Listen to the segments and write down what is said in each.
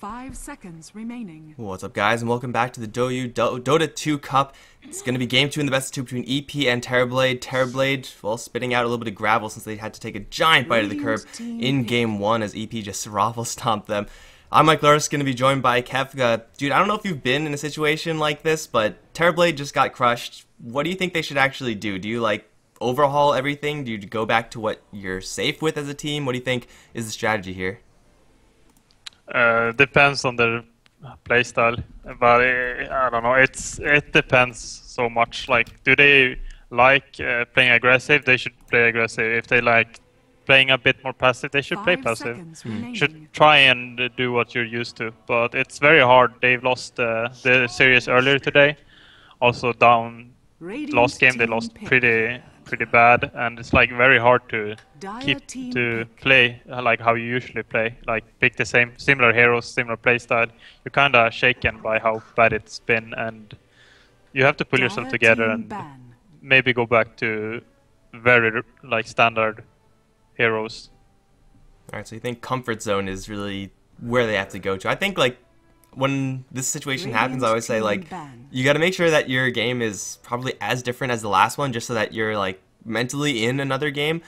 5 seconds remaining. What's up, guys, and welcome back to the Douyu Dota 2 Cup. It's going to be game 2 in the best of 2 between EP and TerrorBlade. TerrorBlade, well, spitting out a little bit of gravel since they had to take a giant bite of the curb in game 1 as EP just raffle stomped them. I'm Mikelorus, going to be joined by Kefka. Dude, I don't know if you've been in a situation like this, but TerrorBlade just got crushed. What do you think they should actually do? Do you, like, overhaul everything? Do you go back to what you're safe with as a team? What do you think is the strategy here? Depends on their playstyle, but I don't know. It depends so much. Like, do they like playing aggressive? They should play aggressive. If they like playing a bit more passive, they should play passive. Should try and do what you're used to. But it's very hard. They've lost the series earlier today. Also down last game, they lost pretty bad, and it's like very hard to keep to play like how you usually play, like pick the similar heroes, similar playstyle. You're kind of shaken by how bad it's been, and you have to pull yourself together and maybe go back to very like standard heroes. Alright, so you think comfort zone is really where they have to go to. I think, like, when this situation happens, I always say, like, you got to make sure that your game is probably as different as the last one, just so that you're, like, mentally in another game,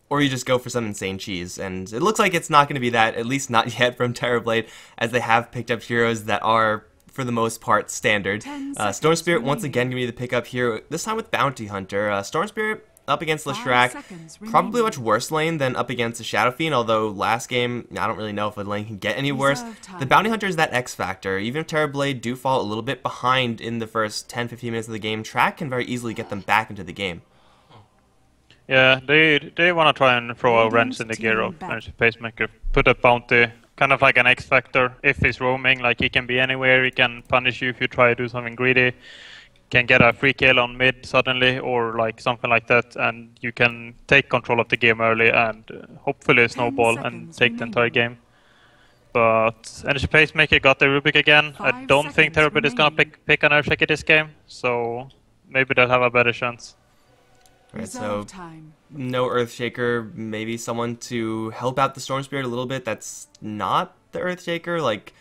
or you just go for some insane cheese. And it looks like it's not going to be that, at least not yet from TerrorBlade, as they have picked up heroes that are, for the most part, standard. Storm Spirit once again going to be the pickup here, this time with Bounty Hunter. Storm Spirit up against Leshrac, probably a much worse lane than up against the Shadow Fiend, although last game, I don't really know if a lane can get any worse. The Bounty Hunter is that X factor. Even if TerrorBlade do fall a little bit behind in the first 10-15 minutes of the game, Track can very easily get them back into the game. Yeah, they want to try and throw a wrench in the gear of Pacemaker. Put a Bounty, kind of like an X factor. If he's roaming, like he can be anywhere, he can punish you if you try to do something greedy. Can get a free kill on mid suddenly, or like something like that, and you can take control of the game early and hopefully snowball and take the entire game. But Energy Pacemaker got the Rubik again. I don't think TerrorBlade is gonna pick an Earthshaker this game, so maybe they'll have a better chance. Right, so no Earthshaker, maybe someone to help out the Storm Spirit a little bit that's not the Earthshaker. Like,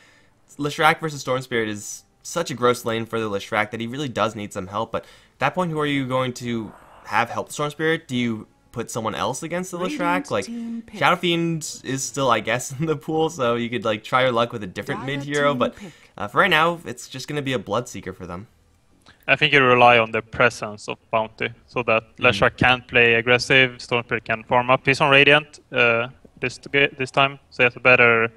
Leshrac versus Storm Spirit is such a gross lane for the Leshrac that he really does need some help, but at that point, who are you going to have help the Storm Spirit? Do you put someone else against the Leshrac? Like, Shadow Fiend is still, I guess, in the pool, so you could, like, try your luck with a different mid-hero, but for right now, it's just going to be a Bloodseeker for them. I think you rely on the presence of Bounty, so that Leshrac can play aggressive, Storm Spirit can farm up. He's on Radiant this time, so he has a better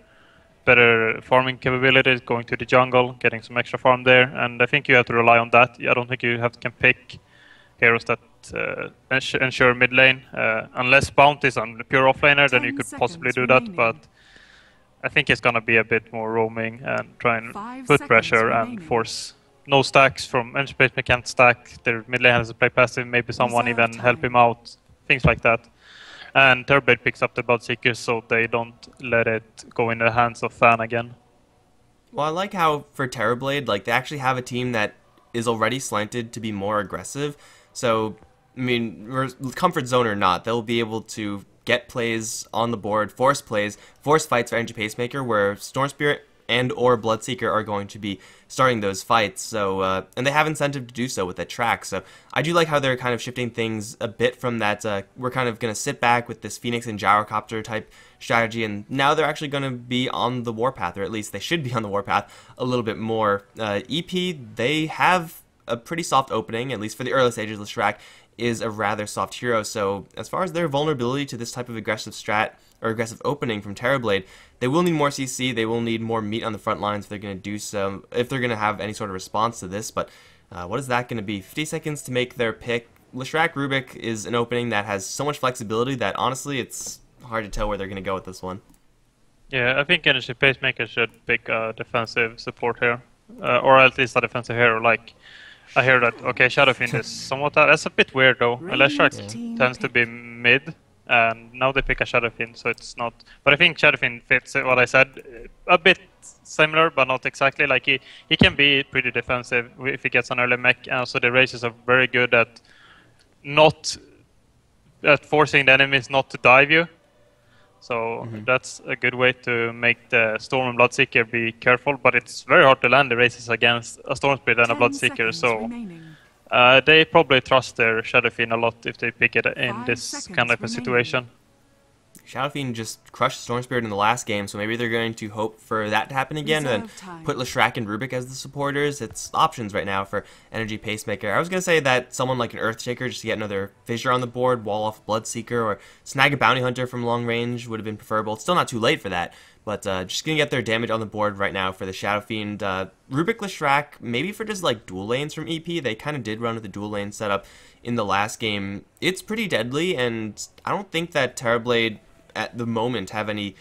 farming capabilities, going to the jungle, getting some extra farm there, and I think you have to rely on that. I don't think you can pick heroes that ensure mid lane, unless Bounty is on the pure offlaner, then you could possibly do that, but I think it's gonna be a bit more roaming and try and put pressure and force no stacks from Energy Pacemaker can't stack, their mid lane has to play passive, maybe someone even help him out, things like that. And TerrorBlade picks up the Bloodseeker so they don't let it go in the hands of Fan again. Well, I like how for TerrorBlade, like, they actually have a team that is already slanted to be more aggressive. So, I mean, comfort zone or not, they'll be able to get plays on the board, force plays, force fights for Energy Pacemaker, where Storm Spirit and or Bloodseeker are going to be starting those fights, so and they have incentive to do so with that track. So I do like how they're kind of shifting things a bit from that we're kind of going to sit back with this Phoenix and Gyrocopter type strategy, and now they're actually going to be on the warpath, or at least they should be on the warpath a little bit more. EP, they have a pretty soft opening, at least for the early stages. Leshrac is a rather soft hero, so as far as their vulnerability to this type of aggressive strat or aggressive opening from TerrorBlade, they will need more CC, they will need more meat on the front lines if they're going to do so, if they're going to have any sort of response to this. But what is that going to be? 50 seconds to make their pick. Leshrac Rubik is an opening that has so much flexibility that honestly it's hard to tell where they're going to go with this one. Yeah, I think Energy Pacemaker should pick a defensive support here, or at least a defensive hero. Like, I hear that, okay, Shadow Fiend is somewhat, that's a bit weird though. Leshrac tends to be mid, and now they pick a Shadow Fiend, so it's not. But I think Shadow Fiend fits what I said, a bit similar, but not exactly. Like, he can be pretty defensive if he gets an early mech, and also the races are very good at forcing the enemies not to dive you. So that's a good way to make the Storm and Bloodseeker be careful, but it's very hard to land the races against a Storm Spirit and a 10 Bloodseeker, seconds so remaining. they probably trust their Shadow Fiend a lot if they pick it in 5 this seconds kind of a remaining. situation. Shadow Fiend just crushed Storm Spirit in the last game, so maybe they're going to hope for that to happen again and Reserve time. put Leshrac and Rubik as the supporters. It's options right now for Energy Pacemaker. I was going to say that someone like an Earthshaker just to get another Fissure on the board, wall off Bloodseeker, or snag a Bounty Hunter from long range would have been preferable. It's still not too late for that, but just going to get their damage on the board right now for the Shadow Fiend. Rubik, Leshrac, maybe for just like dual lanes from EP. They kind of did run with the dual lane setup in the last game. It's pretty deadly, and I don't think that TerrorBlade at the moment have any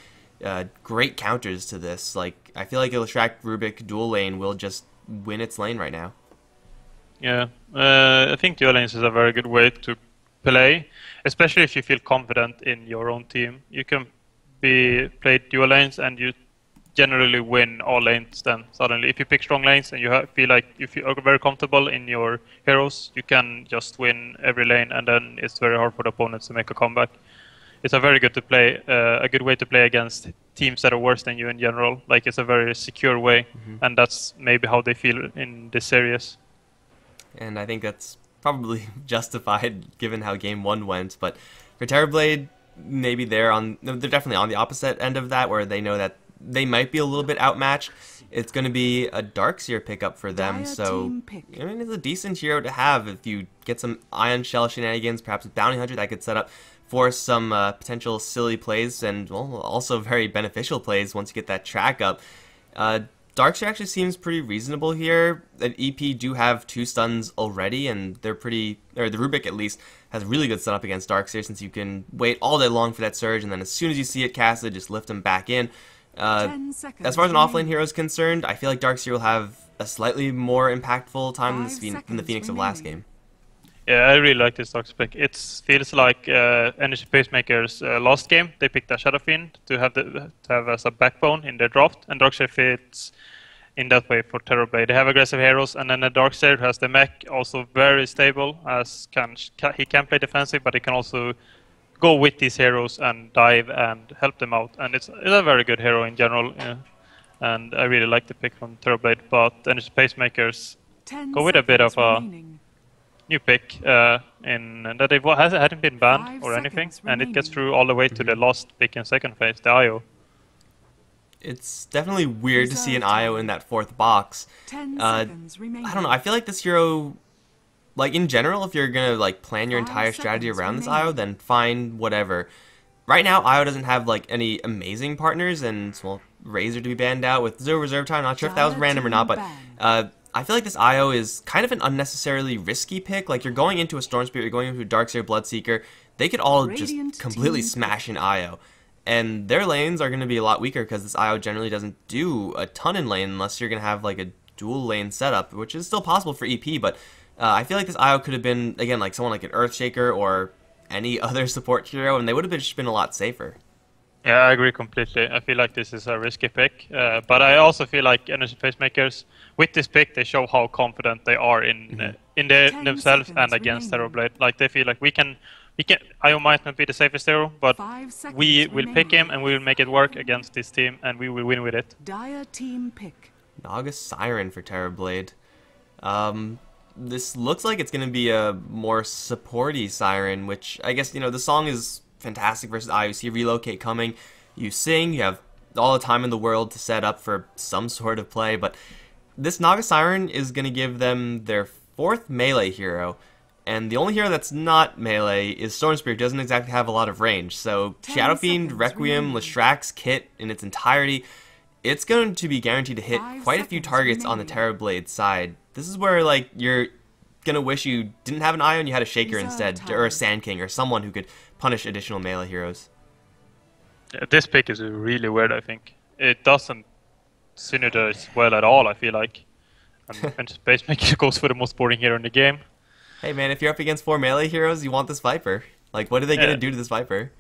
great counters to this. Like, I feel like a Leshrac Rubik dual lane will just win its lane right now. Yeah, I think dual lanes is a very good way to play, especially if you feel confident in your own team. You can play dual lanes and you generally win all lanes then suddenly. If you pick strong lanes and you feel like if you are very comfortable in your heroes, you can just win every lane, and then it's very hard for the opponents to make a comeback. It's a very good way to play against teams that are worse than you in general. Like, it's a very secure way, and that's maybe how they feel in this series. And I think that's probably justified given how game 1 went. But for TerrorBlade, maybe they're definitely on the opposite end of that, where they know that they might be a little bit outmatched. It's going to be a Darkseer pickup for them, so I mean, it's a decent hero to have if you get some Ion Shell shenanigans, perhaps a Bounty Hunter that could set up for some potential silly plays, and well, also very beneficial plays once you get that track up. Darkseer actually seems pretty reasonable here. An EP do have 2 stuns already, and they're pretty, or the Rubik at least, has really good setup against Darkseer, since you can wait all day long for that surge, and then as soon as you see it casted, just lift them back in. As far as an offlane hero is concerned, I feel like Darkseer will have a slightly more impactful time than the Phoenix of last game. Yeah, I really like this Darkseer pick. It feels like Energy Pacemaker's last game. They picked a Shadow Fiend to have as a backbone in their draft, and Darkseer fits in that way for TerrorBlade. They have aggressive heroes, and then the Darkseer has the mech, also very stable, as he can play defensive, but he can also go with these heroes and dive and help them out. And it's a very good hero in general, and I really like the pick from TerrorBlade. But Energy Pacemakers go with a bit of a new pick in that it hadn't been banned or anything, and it gets through all the way to the last pick in second phase, the IO. It's definitely weird to see an IO in that 4th box. I don't know, I feel like this hero, like in general, if you're gonna like plan your entire strategy around this IO, then fine, whatever. Right now, IO doesn't have like any amazing partners, and well, Razor to be banned out with 0 reserve time. Not sure if that was random or not, but I feel like this IO is kind of an unnecessarily risky pick. Like, you're going into a Storm Spirit, you're going into a Darkseer, Bloodseeker. They could all just completely smash an IO. And their lanes are going to be a lot weaker because this IO generally doesn't do a ton in lane unless you're going to have like a dual lane setup, which is still possible for EP, but I feel like this IO could have been, again, like someone like an Earthshaker or any other support hero, and they would have just been a lot safer. Yeah, I agree completely. I feel like this is a risky pick, but I also feel like Energy Pacemakers, with this pick, they show how confident they are in themselves and against TerrorBlade. Like, they feel like we can. IO might not be the safest hero, but we will pick him and we will make it work against this team, and we will win with it. Dire team pick. Naga Siren for TerrorBlade. This looks like it's going to be a more supporty Siren, which I guess, you know, the song is fantastic versus IO. You see Relocate coming, you sing, you have all the time in the world to set up for some sort of play, but this Naga Siren is going to give them their 4th melee hero. And the only hero that's not melee is Storm Spirit, doesn't exactly have a lot of range. So Shadow Fiend, Requiem, Leshrac's kit in its entirety, it's going to be guaranteed to hit quite a few targets on the TerrorBlade side. This is where, like, you're going to wish you didn't have an Ion, you had a Shaker instead, or a Sand King, or someone who could punish additional melee heroes. Yeah, this pick is really weird, I think. It doesn't synergize well at all, I feel like. And Pacemaker goes for the most boring hero in the game. Hey man, if you're up against 4 melee heroes, you want this Viper. Like, what are they going to do to this Viper?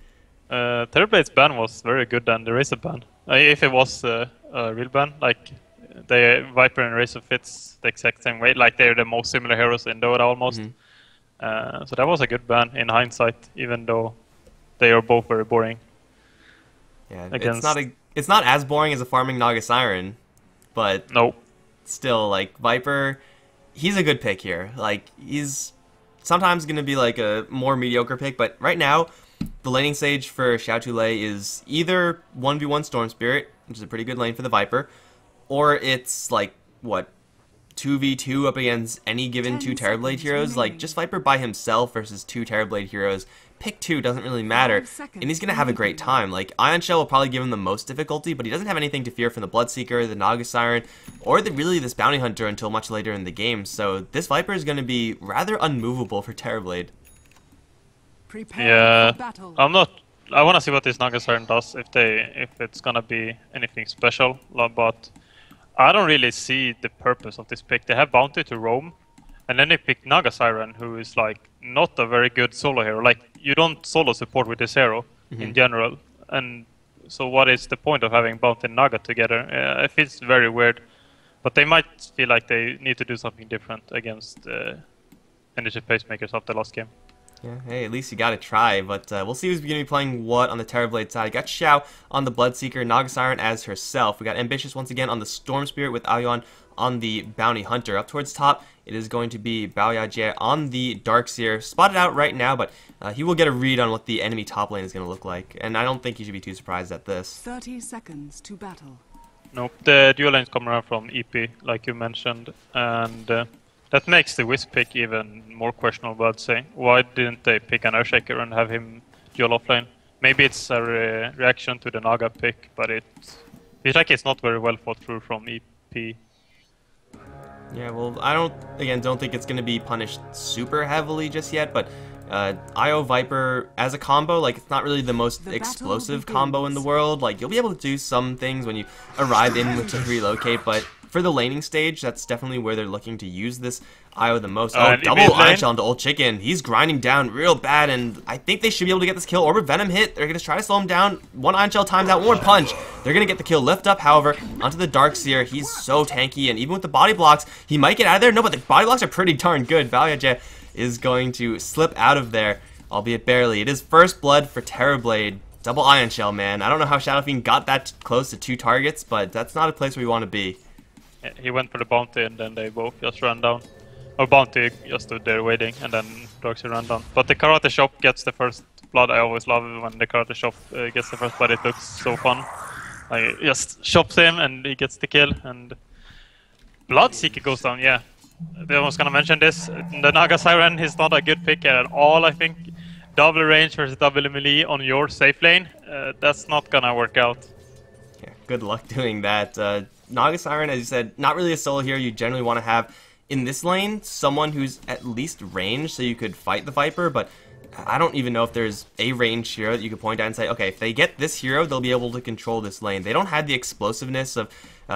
TerrorBlade's ban was very good than the Razor ban. If it was a real ban, like, the Viper and Razor fits the exact same way. Like, they're the most similar heroes in Dota almost. So that was a good ban in hindsight, even though they are both very boring. Yeah, against... it's not as boring as a farming Naga Siren, but No. still, like, Viper, he's a good pick here. Like, he's sometimes going to be like a more mediocre pick, but right now, the laning stage for HeflaTV is either 1v1 Storm Spirit, which is a pretty good lane for the Viper, or it's like, what, 2v2 up against any given 2 TerrorBlade heroes. Like, just Viper by himself versus 2 TerrorBlade heroes, pick 2 doesn't really matter, and he's going to have a great time. Like, Ion Shell will probably give him the most difficulty, but he doesn't have anything to fear from the Bloodseeker, the Naga Siren, or really this Bounty Hunter until much later in the game, so this Viper is going to be rather unmovable for TerrorBlade. Yeah, I want to see what this Naga Siren does, if it's gonna be anything special, but I don't really see the purpose of this pick. They have Bounty to roam, and then they pick Naga Siren, who is like not a very good solo hero. Like, you don't solo support with this hero in general, and so what is the point of having Bounty and Naga together? It feels very weird, but they might feel like they need to do something different against Energy Pacemakers after last game. Yeah, hey, at least you gotta try, but we'll see who's going to be playing what on the TerrorBlade side. Got Xiao on the Bloodseeker, Naga Siren as herself. We got Ambitious once again on the Storm Spirit with Aoyuan on the Bounty Hunter. Up towards top, it is going to be Baoyajie on the Darkseer. Spotted out right now, but he will get a read on what the enemy top lane is going to look like, and I don't think you should be too surprised at this. 30 seconds to battle. Nope, the dual lanes come around from EP, like you mentioned, and that makes the Wisp pick even more questionable, I'd say. Why didn't they pick an Earthshaker and have him dual offlane? Maybe it's a reaction to the Naga pick, but it feels like it's not very well thought through from EP. Yeah, well, I don't think it's going to be punished super heavily just yet, but IO Viper as a combo, like, it's not really the most explosive combo in the world. Like, you'll be able to do some things when you arrive in with to relocate, but for the laning stage, that's definitely where they're looking to use this IO the most. Oh, double Ion Shell onto Old Chicken. He's grinding down real bad, and I think they should be able to get this kill. Orbit Venom hit. They're going to try to slow him down. One Ion Shell times out, one more punch. They're going to get the kill. Lift up, however, onto the Darkseer. He's so tanky, and even with the body blocks, he might get out of there. No, but the body blocks are pretty darn good. Baoyajie is going to slip out of there, albeit barely. It is first blood for TerrorBlade. Double Ion Shell, man. I don't know how Shadowfiend got that close to 2 targets, but that's not a place where you want to be. He went for the Bounty and then they both just ran down. Or Bounty just stood there waiting and then Darkseer ran down. But the Karate Chop gets the first blood. I always love when the Karate Chop gets the first blood. It looks so fun. Like, just chops him and he gets the kill. And Bloodseeker goes down, yeah. I was gonna mention this. The Naga Siren is not a good pick at all, I think. Double range versus double melee on your safe lane. That's not gonna work out. Yeah, good luck doing that. Naga Siren, as you said, not really a solo hero you generally want to have in this lane. Someone who's at least ranged so you could fight the Viper, but I don't even know if there's a ranged hero that you could point out and say, okay, if they get this hero, they'll be able to control this lane. They don't have the explosiveness of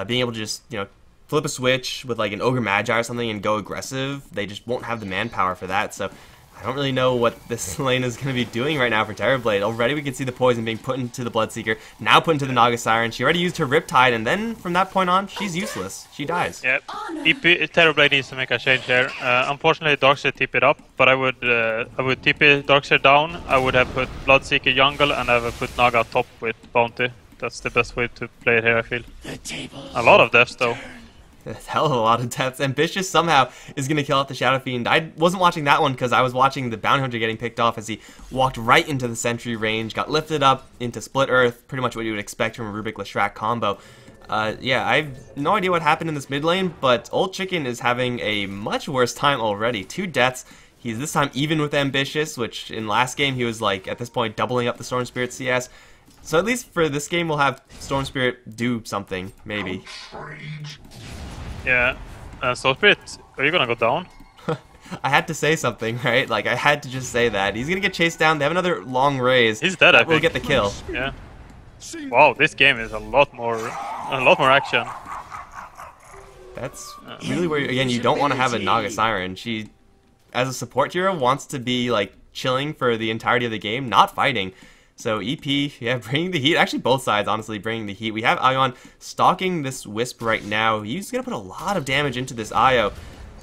being able to just, you know, flip a switch with like an Ogre Magi or something and go aggressive. They just won't have the manpower for that, so I don't really know what this lane is going to be doing right now for TerrorBlade. Already we can see the poison being put into the Bloodseeker, now put into the Naga Siren. She already used her Riptide, and then from that point on, she's useless. She dies. Yep. TerrorBlade needs to make a change here. Unfortunately, Darkseer TP it up, but I would TP Darkseer down. I would have put Bloodseeker jungle, and I would put Naga top with Bounty. That's the best way to play it here, I feel. A lot of deaths, though. That's a hell of a lot of deaths. Ambitious somehow is going to kill off the Shadowfiend. I wasn't watching that one because I was watching the Bounty Hunter getting picked off as he walked right into the Sentry range, got lifted up into Split Earth, pretty much what you would expect from a Rubik Leshrac combo. Yeah, I have no idea what happened in this mid lane, but Old Chicken is having a much worse time already. 2 deaths. He's this time even with Ambitious, which in last game he was like, at this point, doubling up the Storm Spirit CS. So at least for this game, we'll have Storm Spirit do something, maybe. Yeah, Storm Spirit, are you gonna go down? I had to say something, right? Like, I had to just say that. He's gonna get chased down. They have another long raise. He's dead, I think. We'll get the kill. Yeah. Wow, this game is a lot more action. That's really where, again, you don't want to have a Naga Siren. She, as a support hero, wants to be, like, chilling for the entirety of the game, not fighting. So EP, yeah, bringing the heat. Actually, both sides, honestly, bringing the heat. We have Aoyuan stalking this Wisp right now. He's going to put a lot of damage into this Io.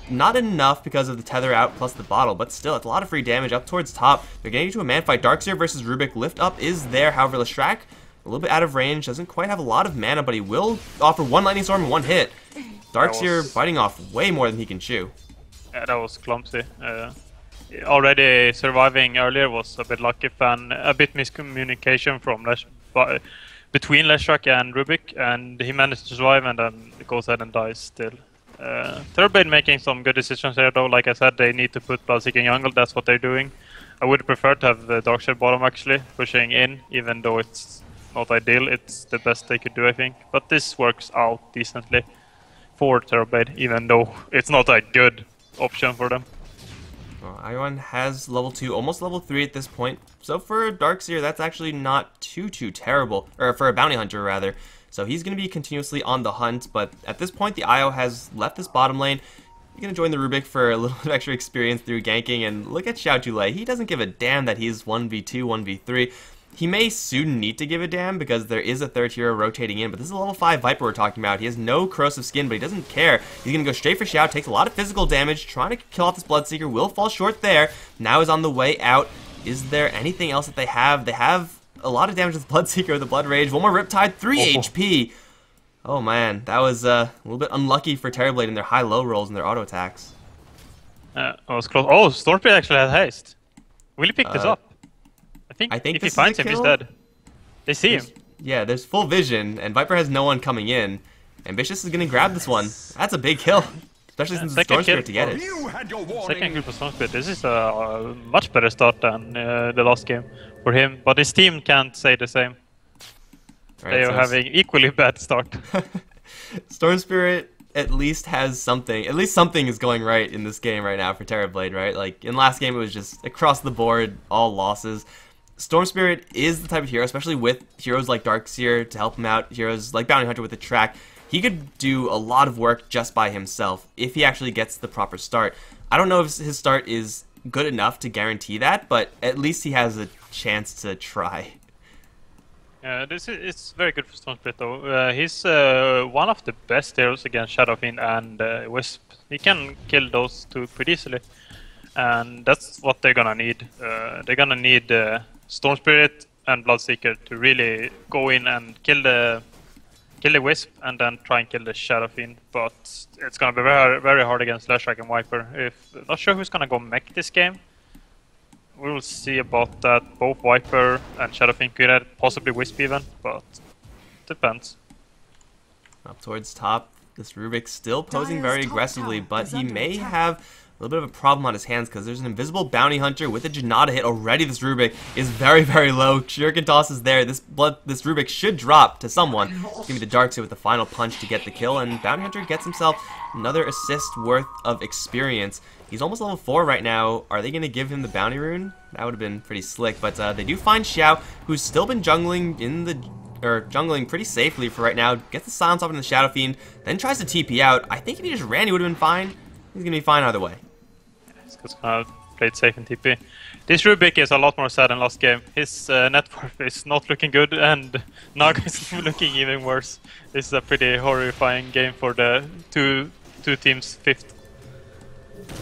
Not enough because of the tether out plus the bottle, but still, it's a lot of free damage up towards top. They're getting into a man fight. Darkseer versus Rubik. Lift up is there. However, Leshrac A little bit out of range, doesn't quite have a lot of mana, but he will offer one Lightning Storm and one hit. Darkseer biting off way more than he can chew. Yeah, that was clumsy. Already surviving earlier was a bit lucky, and a bit miscommunication from between Leshrac and Rubik, and he managed to survive and then goes ahead and dies still. TerrorBlade making some good decisions here though. Like I said, they need to put Bloodseeker jungle, that's what they're doing. I would prefer to have the Darkseer bottom actually, pushing in, even though it's not ideal, it's the best they could do I think. But this works out decently for TerrorBlade, even though it's not a good option for them. Well, Ion has level 2, almost level 3 at this point. So for Darkseer, that's actually not too terrible, or for a Bounty Hunter rather. So he's going to be continuously on the hunt, but at this point the IO has left this bottom lane. He's going to join the Rubik for a little bit of extra experience through ganking, and look at HeflaTV. He doesn't give a damn that he's 1v2, 1v3. He may soon need to give a damn because there is a third hero rotating in, but this is a level 5 Viper we're talking about. He has no corrosive skin, but he doesn't care. He's going to go straight for Xiao, takes a lot of physical damage, trying to kill off this Bloodseeker, will fall short there. Now is on the way out. Is there anything else that they have? They have a lot of damage with Bloodseeker with the Blood Rage. One more Riptide, 3 HP. Oh man, that was a little bit unlucky for TerrorBlade in their high-low rolls and their auto attacks. It was close. Oh, Stormblade actually had haste. Will he pick this up? I think if he finds him, he's dead. They see him. Yeah, there's full vision, and Viper has no one coming in. Ambitious is going to grab this one. That's a big kill, especially since it's Storm Spirit to get it. Second group of Storm Spirit. This is a much better start than the last game for him, but his team can't say the same. Right, they are having equally bad start. Storm Spirit at least has something. At least something is going right in this game right now for TerrorBlade, right? Like, in last game it was just across the board, all losses. Storm Spirit is the type of hero, especially with heroes like Darkseer to help him out, heroes like Bounty Hunter with the track. He could do a lot of work just by himself if he actually gets the proper start. I don't know if his start is good enough to guarantee that, but at least he has a chance to try. It's very good for Storm Spirit though. He's one of the best heroes against Shadowfiend and Wisp. He can kill those two pretty easily, and that's what they're gonna need. They're gonna need Storm Spirit and Bloodseeker to really go in and kill the Wisp and then try and kill the Shadowfiend. But it's gonna be very hard against Leshrac and Viper. Not sure who's gonna go mech this game. We will see about that. Both Viper and Shadowfiend could have possibly Wisp even, but depends. Up towards top, this Rubik still posing very aggressively, but he may have a little bit of a problem on his hands because there's an invisible Bounty Hunter with a Janata hit already. This Rubik is very low. Shuriken Toss is there. This Rubik should drop to someone. It's going to be the Darkseer with the final punch to get the kill, and Bounty Hunter gets himself another assist worth of experience. He's almost level 4 right now. Are they going to give him the Bounty Rune? That would have been pretty slick, but they do find Xiao, who's still been jungling jungling pretty safely for right now. Gets the silence off in the Shadowfiend, then tries to TP out. I think if he just ran, he would have been fine. He's going to be fine either way. He's gonna play it safe in TP. This Rubik is a lot more sad than last game. His net worth is not looking good, and Naga is looking even worse. This is a pretty horrifying game for the two teams' fifth.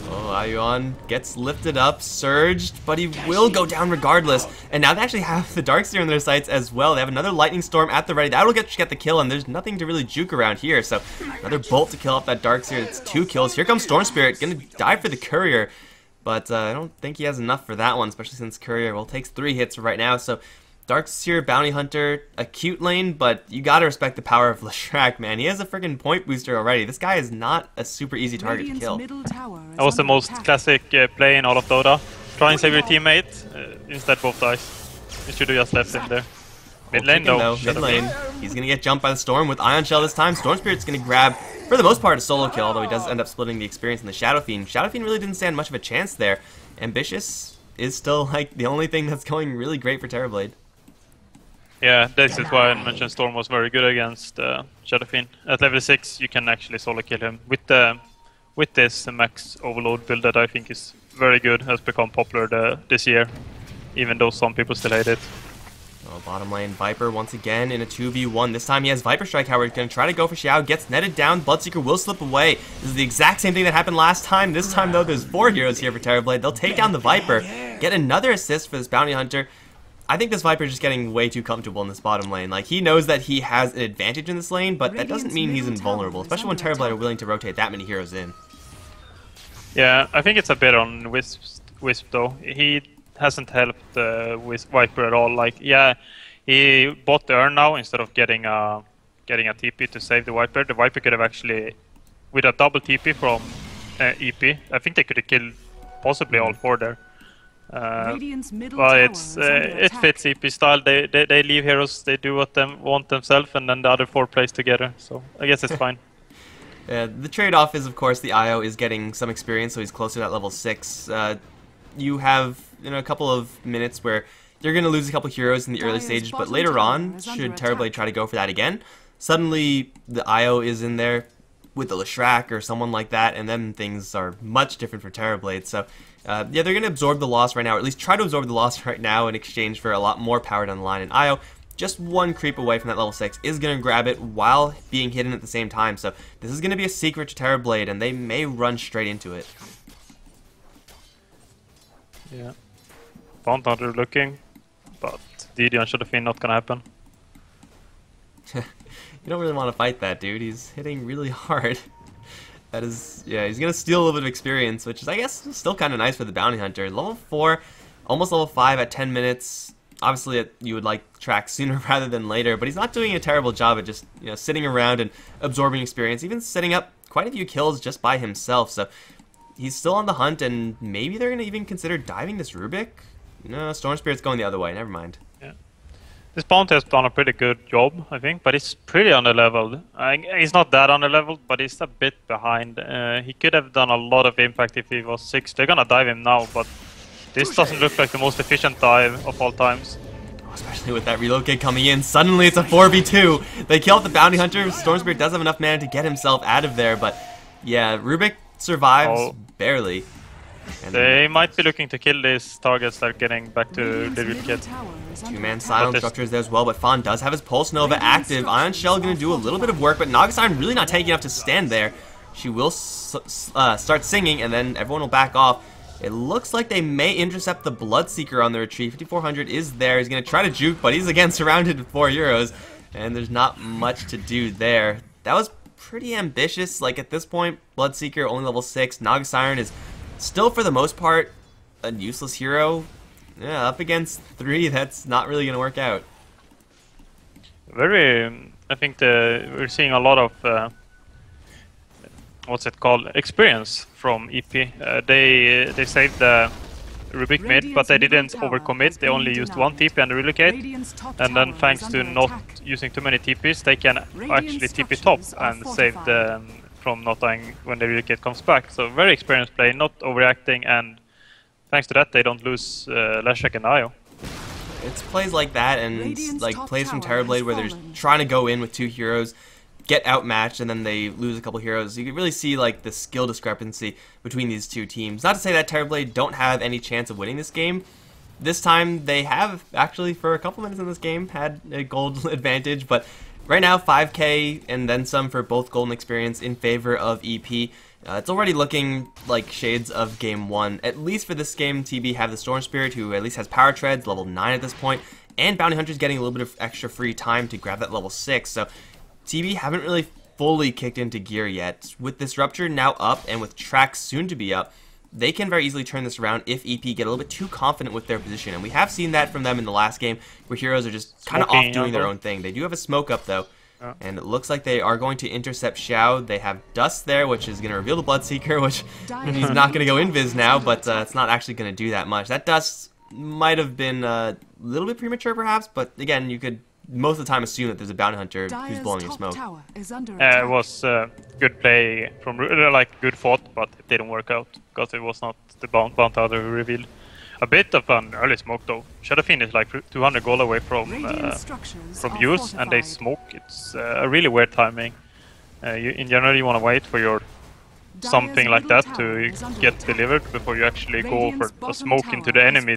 Oh, Ion gets lifted up, surged, but he will go down regardless. And now they actually have the Darkseer in their sights as well. They have another Lightning Storm at the ready. That will get the kill, and there's nothing to really juke around here. So another bolt to kill off that Darkseer. It's 2 kills. Here comes Storm Spirit, gonna dive for the Courier. But I don't think he has enough for that one, especially since Courier, well, takes 3 hits right now. So Darkseer, Bounty Hunter, a cute lane, but you gotta respect the power of Leshrac, man. He has a freaking point booster already. This guy is not a super easy target to kill. That was the most classic play in all of Dota. Try and save your teammate, instead both dies. You should have just left him there. Mid lane though. Mid lane. He's gonna get jumped by the Storm with Ion Shell this time. Storm Spirit's gonna grab, for the most part, a solo kill, although he does end up splitting the experience in the Shadowfiend. Shadowfiend really didn't stand much of a chance there. Ambitious is still like the only thing that's going really great for TerrorBlade. Yeah, this is why I mentioned Storm was very good against Shadowfiend. At level 6 you can actually solo kill him. With this max overload build that I think is very good, has become popular this year, even though some people still hate it. Oh, bottom lane, Viper once again in a 2v1. This time he has Viper Strike, however, he's going to try to go for Xiao, gets netted down, Bloodseeker will slip away. This is the exact same thing that happened last time. This time, though, there's 4 heroes here for TerrorBlade. They'll take down the Viper, get another assist for this Bounty Hunter. I think this Viper is just getting way too comfortable in this bottom lane. Like, he knows that he has an advantage in this lane, but that doesn't mean he's invulnerable, especially when TerrorBlade are willing to rotate that many heroes in. Yeah, I think it's a bit on Wisp though. He hasn't helped Viper at all. Like, yeah, he bought the Urn now instead of getting a TP to save the Viper. The Viper could have actually, with a double TP from EP, I think they could have killed possibly all 4 there. But it fits EP style. They leave heroes, they do what they want themselves, and then the other 4 plays together. So I guess it's fine. The trade-off is, of course, the IO is getting some experience, so he's closer to that level 6. You have a couple of minutes where you're going to lose a couple heroes in the early stages, but later on, should TerrorBlade try to go for that again, suddenly the IO is in there with the Leshrac or someone like that, and then things are much different for TerrorBlade. So, yeah, they're going to absorb the loss right now, or at least try to absorb the loss right now in exchange for a lot more power down the line. And IO, just one creep away from that level 6, is going to grab it while being hidden at the same time. So this is going to be a secret to TerrorBlade, and they may run straight into it. Yeah. Bound Hunter looking, but DD on Shadowfiend not going to happen. You don't really want to fight that, dude. He's hitting really hard. That is, yeah, he's going to steal a little bit of experience, which is, I guess, still kind of nice for the Bounty Hunter. Level 4, almost level 5 at 10 minutes. Obviously, you would like track sooner rather than later, but he's not doing a terrible job at just, sitting around and absorbing experience, even setting up quite a few kills just by himself. So he's still on the hunt, and maybe they're going to even consider diving this Rubik. No, Storm Spirit's going the other way. Never mind. Yeah. This Bounty has done a pretty good job, I think, but he's pretty underleveled. He's not that underleveled, but he's a bit behind. He could have done a lot of impact if he was 6. They're going to dive him now, but this doesn't look like the most efficient dive of all times. Especially with that reload kit coming in. Suddenly it's a 4v2. They kill off the Bounty Hunter. Storm Spirit does have enough mana to get himself out of there, but yeah, Rubik survives barely. And they might be looking to kill these targets that are getting back to the reload kit. 2-man silent structure is there as well, but Fawn does have his Pulse Nova active. Ion Shell going to do a little bit of work, but Nagasiren really not taking enough to stand there. She will start singing, and then everyone will back off. It looks like they may intercept the Bloodseeker on the retreat. 5400 is there. He's going to try to juke, but he's again surrounded with 4 heroes, and there's not much to do there. That was pretty ambitious. Like, at this point, Bloodseeker only level 6. Nagasiren is still, for the most part, a useless hero. Yeah, up against 3, that's not really going to work out. I think we're seeing a lot of what's it called? Experience from EP. They saved the Rubik mid, but they didn't overcommit. They only used 1 TP and relocate, and then thanks to not using too many TPs, they can actually TP top and save them from not dying when the relocate comes back. So very experienced play, not overreacting, and thanks to that they don't lose Leshrac and Io. It's plays like that, and like plays from TerrorBlade where they're trying to go in with 2 heroes, get outmatched, and then they lose a couple heroes. You can really see like the skill discrepancy between these 2 teams. Not to say that TerrorBlade don't have any chance of winning this game. This time they have actually, for a couple minutes in this game, had a gold advantage, but right now 5k and then some for both golden experience in favor of EP. It's already looking like shades of game 1. At least for this game, TB have the Storm Spirit, who at least has power treads, level 9 at this point, and Bounty Hunter's getting a little bit of extra free time to grab that level 6. So TB haven't really fully kicked into gear yet. With this Rupture now up and with Trax soon to be up, they can very easily turn this around if EP get a little bit too confident with their position. And we have seen that from them in the last game, where heroes are just kind of off doing their own thing. They do have a smoke up though, and it looks like they are going to intercept Xiao. They have Dust there, which is going to reveal the Bloodseeker, which he's not going to go invis now, but it's not actually going to do that much. That Dust might have been a little bit premature perhaps, but again, you could most of the time assume that there's a Bounty Hunter who's blowing your smoke. It was good play from, like, good fought, but it didn't work out because it was not the Bounty Hunter who revealed. A bit of an early smoke though. Shadowfiend is like 200 gold away from use, and they smoke. It's a really weird timing. In general, you want to wait for your something like that to get delivered before you actually go for a smoke into the enemy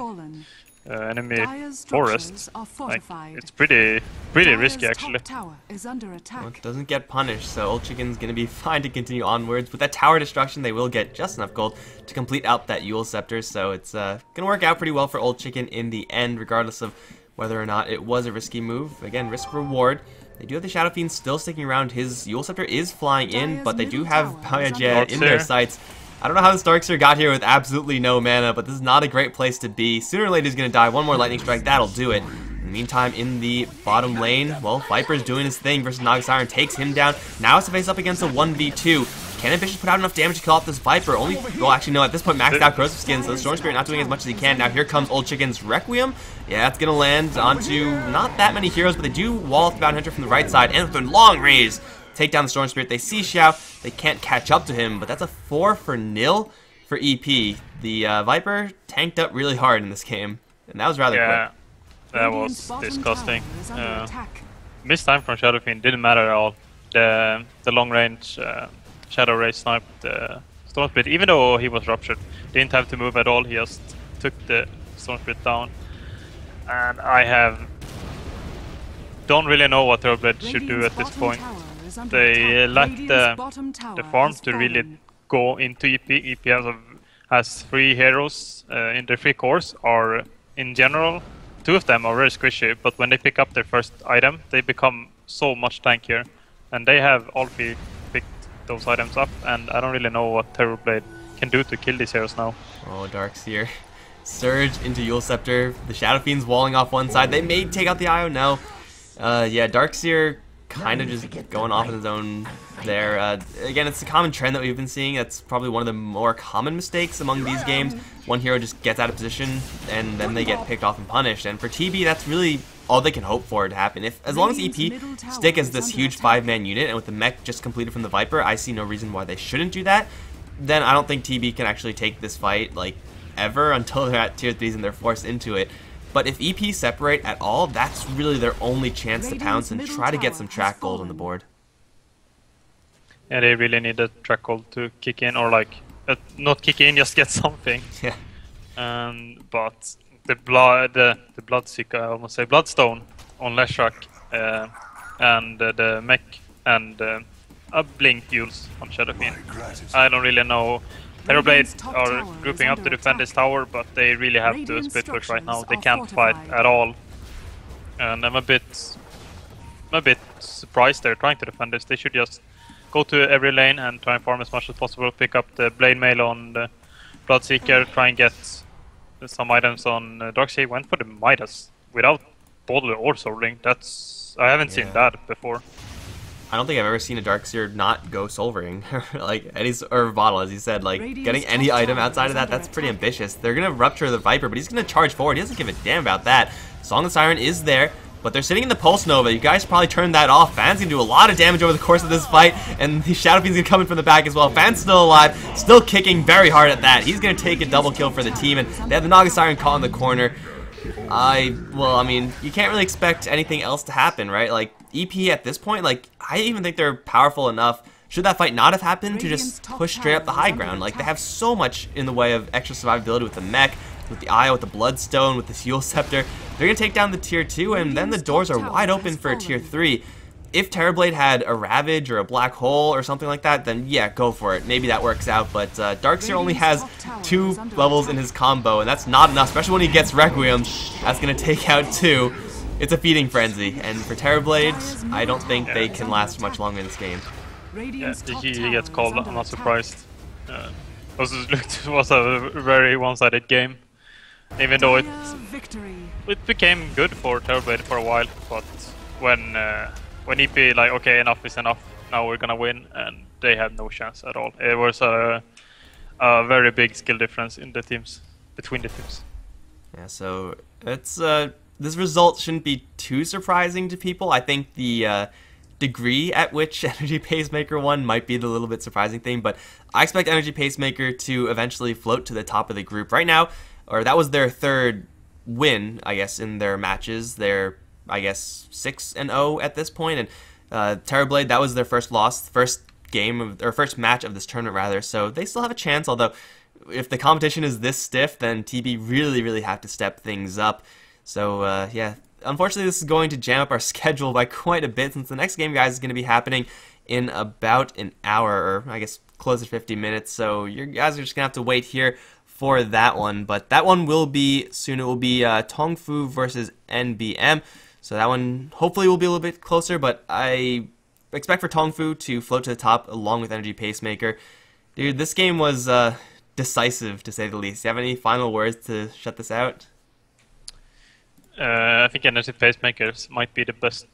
forest. Like, it's pretty risky actually. Well, it doesn't get punished, so Old Chicken's gonna be fine to continue onwards. With that tower destruction, they will get just enough gold to complete out that Yule Scepter, so it's gonna work out pretty well for Old Chicken in the end, regardless of whether or not it was a risky move. Again, risk reward. They do have the Shadow Fiend still sticking around. His Eul Scepter is flying in, but they do have Byaja in their sights. I don't know how this Darkseer got here with absolutely no mana, but this is not a great place to be. Sooner or later he's going to die. One more Lightning Strike, that'll do it. In the meantime, in the bottom lane, well, Viper's doing his thing versus Naga Siren, takes him down. Now has to face up against a 1v2. Can Ambitious put out enough damage to kill off this Viper? Only, well, actually, no, at this point, maxed out Corrosive Skin, so the Storm Spirit not doing as much as he can. Now here comes Old Chicken's Requiem. Yeah, it's going to land onto not that many heroes, but they do wall off the Bounty Hunter from the right side, and with a long raise, take down the Storm Spirit. They see Xiao, they can't catch up to him, but that's a 4-0 for EP. The Viper tanked up really hard in this game, and that was rather quick. That was disgusting. Missed time from Shadow Fiend didn't matter at all. The long range Shadow Ray sniped Storm Spirit, even though he was ruptured. Didn't have to move at all, he just took the Storm Spirit down. And don't really know what TerrorBlade should do at this point. They lack the farm to really go into EP. EP has 3 heroes in their 3 cores, or in general, 2 of them are very squishy, but when they pick up their first item, they become so much tankier. And they have all 3 picked those items up, and I don't really know what TerrorBlade can do to kill these heroes now. Oh, Darkseer. Surge into Eul Scepter. The Shadow Fiend's walling off one side. They may take out the IO now. Yeah, Darkseer kind of just going off on his own there. Again, it's a common trend that we've been seeing. That's probably one of the more common mistakes among these games. One hero just gets out of position, and then they get picked off and punished. And for TB, that's really all they can hope for it to happen. As long as EP stick as this huge 5-man unit, and with the mech just completed from the Viper, I see no reason why they shouldn't do that. Then I don't think TB can actually take this fight, like, ever, until they're at tier 3s and they're forced into it. But if EP separate at all, that's really their only chance to pounce and try to get some track gold on the board. Yeah, they really need the track gold to kick in, or like, not kick in, just get something. Yeah. But the Bloodseeker, I almost say Bloodstone on Leshrac, and the mech and a Blink Yules on Shadow Fiend. I don't really know. TerrorBlade are grouping up to defend this tower, but they really have to split push right now. They can't fight at all, and I'm a bit surprised they're trying to defend this. They should just go to every lane and try and farm as much as possible. Pick up the Blade Mail on the Bloodseeker. Try and get some items on Darkseer. Went for the Midas without Bodle or Soul Ring. I haven't seen that before. I don't think I've ever seen a Darkseer not go Soul Ring, like or Bottle, as you said. Like getting any item outside of that's pretty ambitious. They're gonna rupture the Viper, but he's gonna charge forward. He doesn't give a damn about that. Song of the Siren is there, but they're sitting in the Pulse Nova. You guys probably turned that off. Fan's gonna do a lot of damage over the course of this fight, and the Shadow Fiend's gonna come in from the back as well. Fan's still alive, still kicking very hard at that. He's gonna take a double kill for the team, and they have the Naga Siren caught in the corner. Well, I mean, you can't really expect anything else to happen, right? Like, EP at this point, like, I even think they're powerful enough, should that fight not have happened, to just push straight up the high ground. Like, they have so much in the way of extra survivability with the mech, with the Eye, with the Bloodstone, with the Eul Scepter. They're going to take down the tier 2, and then the doors are wide open for tier 3. If TerrorBlade had a Ravage or a Black Hole or something like that, then yeah, go for it. Maybe that works out, but Darkseer only has 2 levels in his combo, and that's not enough, especially when he gets Requiem. That's going to take out 2. It's a feeding frenzy, and for TerrorBlade, I don't think they can last much longer in this game. Yeah, he gets called, I'm not surprised. It was a very one-sided game, even though it became good for TerrorBlade for a while, but when EP like, okay, enough is enough, now we're gonna win, and they had no chance at all. It was a very big skill difference in the teams, between the teams. Yeah, so it's this result shouldn't be too surprising to people. I think the degree at which Energy Pacemaker won might be the little bit surprising thing, but I expect Energy Pacemaker to eventually float to the top of the group. Right now, or that was their 3rd win, I guess, in their matches. They're, I guess, 6-0 at this point, and TerrorBlade, that was their first loss, first match of this tournament rather, so they still have a chance, although if the competition is this stiff, then TB really have to step things up. So yeah, unfortunately this is going to jam up our schedule by quite a bit, since the next game, guys, is going to be happening in about an hour, or I guess close to 50 minutes, so you guys are just going to have to wait here for that one. But that one will be soon. It will be Tongfu versus NBM. So that one hopefully will be a little bit closer, but I expect for Tongfu to float to the top along with Energy Pacemaker. Dude, this game was decisive, to say the least. Do you have any final words to shut this out? I think Energy Pacemakers might be the best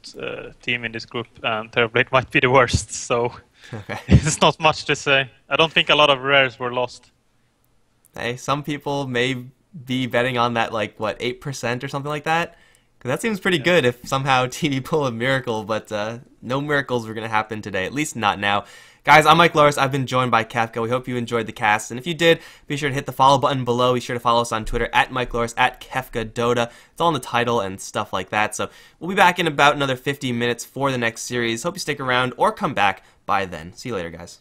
team in this group, and TerrorBlade might be the worst, so Okay. it's not much to say. I don't think a lot of rares were lost. Hey, some people may be betting on that, like, what, 8% or something like that? Because that seems pretty good if somehow TV pull a miracle, but no miracles were going to happen today, at least not now. Guys, I'm Mikelorus. I've been joined by Kefka. We hope you enjoyed the cast, and if you did, be sure to hit the follow button below. Be sure to follow us on Twitter at Mikelorus, at Kefka Dota. It's all in the title and stuff like that. So we'll be back in about another 50 minutes for the next series. Hope you stick around or come back by then. See you later, guys.